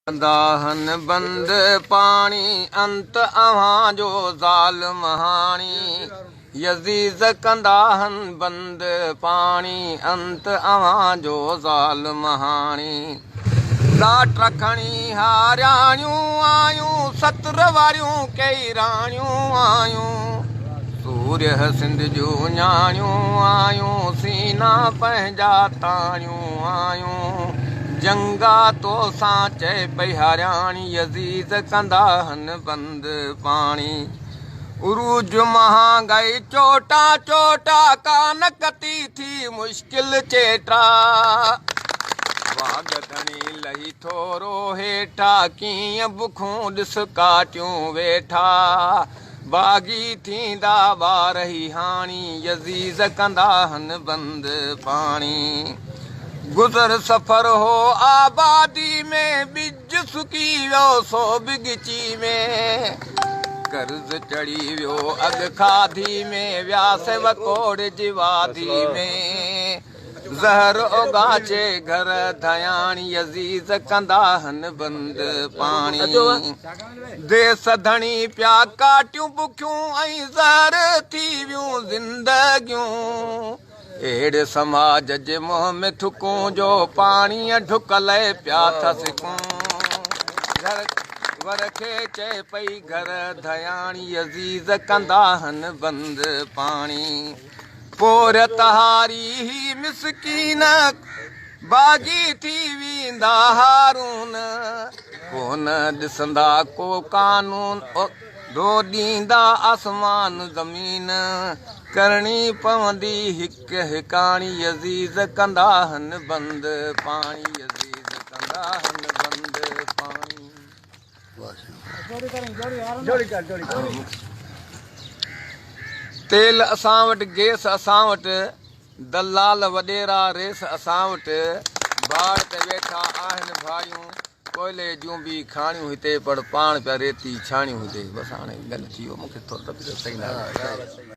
दाहन बंद पानी अंत अवां जो ज़ालिम हाणी यज़ीज़ कंदाहन बंद पानी अंत अवां जो ज़ालिम हाणी लाट रखणी हारियाणियूं आयूं 70 वारियूं कई राणियूं आयूं सूर्य सिंध जूं न्याणियूं आयूं सीना पंहिंजा ताणियूं आयूं जंगा तो सां चए पई हारियाणी यज़ीज़ कंदाहन बंद पाणी उरूज महांगाई चोटा चोटा कान कती थी मुश्किल चेटा वाग धणी लही थोरो हेठा कीअं बुखूं ॾिस काटियूं वेठा बागी थींदा ॿार ई हाणी यज़ीज़ कंदाहन बंद पाणी गुज़र सफ़र हो आबादी में बिज सुकी वियो सो बिगची में कर्ज़ चढ़ी वियो अघ खाधी में व्यास वकोड़ जी वादी में ज़हर उगाचे घर धयाणी यज़ीज़ कंदाहन बंद पाणी देस धणी पिया काटियूं बुखियूं ऐं ज़हर थी वियूं ज़िंदगियूं अहिड़े समाज जे मुंहं में थुकूं जो पाणीअ ढुकल पिया थसिकूं घर वर खे चए पई घर धयाणी यज़ीज़ कंदाहन बंद पाणी पोर तहारी ही मिसकीन बागी थी वेंदा हारून कोन ॾिसंदा को कानून दो ॾींदा आसमान ज़मीन करणी पवंदी हिक हिकाणी यज़ीज़ कंदाहन बंद पाणी यज़ीज़ कंदाहन बंद पाणी तेल असां वटि गैस असां वटि दलाल वॾेरा रेस असां वटि बाड़ ते वेठा आहिनि भाइयूं कोयले जूं बि खाणियूं हिते पर पाण पिया रेती छाणियूं हिते बसि हाणे ॻाल्हि थी वियो मूंखे थोरो सही न